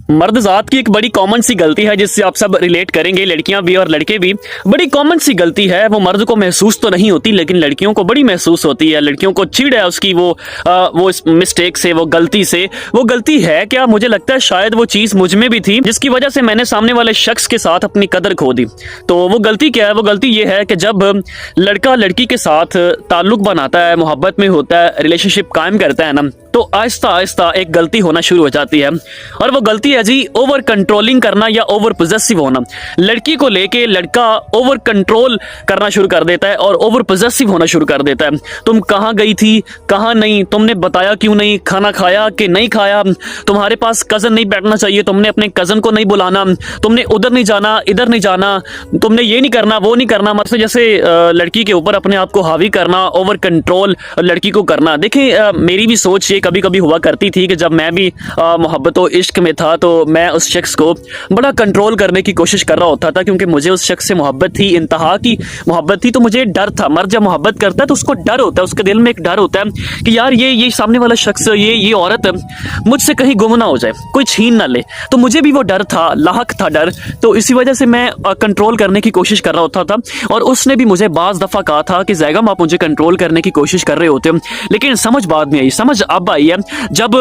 मर्द जात की एक बड़ी कॉमन सी गलती है जिससे आप सब रिलेट करेंगे, लड़कियां भी और लड़के भी। बड़ी कॉमन सी गलती है, वो मर्द को महसूस तो नहीं होती लेकिन लड़कियों को बड़ी महसूस होती है। लड़कियों को चिढ़ है उसकी वो इस मिस्टेक से, वो गलती से। वो गलती है क्या? मुझे लगता है शायद वो चीज मुझ में भी थी जिसकी वजह से मैंने सामने वाले शख्स के साथ अपनी कदर खो दी। तो वो गलती क्या है? वो गलती ये है कि जब लड़का लड़की के साथ ताल्लुक बनाता है, मोहब्बत में होता है, रिलेशनशिप कायम करता है ना, तो आहिस्ता आहिस्ता एक गलती होना शुरू हो जाती है। और वो गलती है जी ओवर कंट्रोलिंग करना या ओवर पोजेसिव होना। लड़की को लेके लड़का ओवर कंट्रोल करना शुरू कर देता है और ओवर पोजेसिव होना शुरू कर देता है। तुम कहाँ गई थी, कहाँ नहीं, तुमने बताया क्यों नहीं, खाना खाया कि नहीं खाया, तुम्हारे पास कजन नहीं बैठना चाहिए, तुमने अपने कजन को नहीं बुलाना, तुमने उधर नहीं जाना, इधर नहीं जाना, तुमने ये नहीं करना, वो नहीं करना। मतलब जैसे लड़की के ऊपर अपने आप को हावी करना, ओवर कंट्रोल लड़की को करना। देखिए मेरी भी सोच ये कभी कभी हुआ करती थी कि जब मैं भी मोहब्बत और इश्क में था तो मैं उस शख्स को बड़ा कंट्रोल करने की कोशिश कर रहा होता था, क्योंकि मुझे उस शख्स से मोहब्बत थी, इंतहा की मोहब्बत थी। तो मुझे डर था, मर्द जब मोहब्बत करता है तो उसको डर होता है, उसके दिल में एक डर होता है कि यार ये सामने वाला शख्स, ये औरत मुझसे कहीं गुम ना हो जाए, कोई छीन ना ले। तो मुझे भी वो डर था, लाहक था डर। तो इसी वजह से मैं कंट्रोल करने की कोशिश कर रहा होता था। और उसने भी मुझे बाज दफा कहा था कि ज़ैगम आप मुझे कंट्रोल करने की कोशिश कर रहे होते हो, लेकिन समझ बाद में आई, समझ अब आई है जब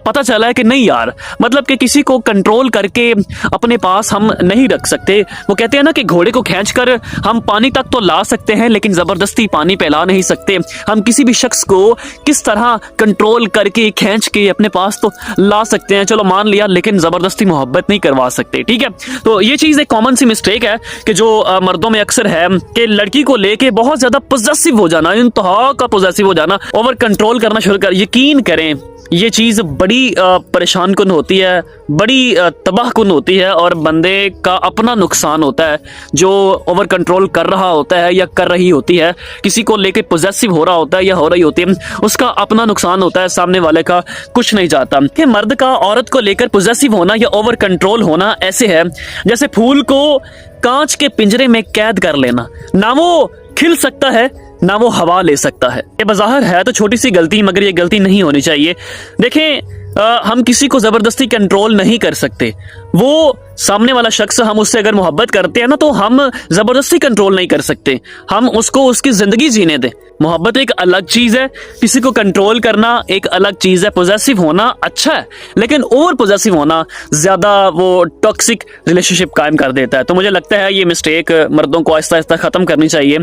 पता चला है कि नहीं यार, मतलब कि किसी को कंट्रोल करके अपने पास हम नहीं रख सकते। वो कहते हैं ना कि घोड़े को खींचकर हम पानी तक तो ला सकते हैं लेकिन जबरदस्ती पानी पे ला नहीं सकते। हम किसी भी शख्स को किस तरह कंट्रोल करके खींच के अपने पास तो ला सकते हैं, चलो मान लिया, लेकिन जबरदस्ती मोहब्बत नहीं करवा सकते। ठीक है, तो ये चीज एक कॉमन सी मिस्टेक है कि जो मर्दों में अक्सर है कि लड़की को लेके बहुत ज्यादा पोजेसिव हो जाना, इंतहा का पोजेसिव हो जाना, ओवर कंट्रोल करना शुरू कर। यकीन करें ये चीज बड़ी परेशान कुन होती है, बड़ी तबाह कुन होती है और बंदे का अपना नुकसान होता है। जो ओवर कंट्रोल कर रहा होता है या कर रही होती है, किसी को लेके पोजेसिव हो रहा होता है या हो रही होती है, उसका अपना नुकसान होता है, सामने वाले का कुछ नहीं जाता। कि मर्द का औरत को लेकर पोजेसिव होना या ओवर कंट्रोल होना ऐसे है जैसे फूल को कांच के पिंजरे में कैद कर लेना, ना वो खिल सकता है ना वो हवा ले सकता है। ये बज़ाहिर है तो छोटी सी गलती, मगर ये गलती नहीं होनी चाहिए। देखें हम किसी को जबरदस्ती कंट्रोल नहीं कर सकते। वो सामने वाला शख्स, हम उससे अगर मोहब्बत करते हैं ना तो हम जबरदस्ती कंट्रोल नहीं कर सकते, हम उसको उसकी जिंदगी जीने दें। मोहब्बत एक अलग चीज है, किसी को कंट्रोल करना एक अलग चीज है। पोजेसिव होना अच्छा है लेकिन ओवर पोजेसिव होना ज्यादा वो टॉक्सिक रिलेशनशिप कायम कर देता है। तो मुझे लगता है ये मिस्टेक मर्दों को आहिस्ता आहिस्ता खत्म करनी चाहिए।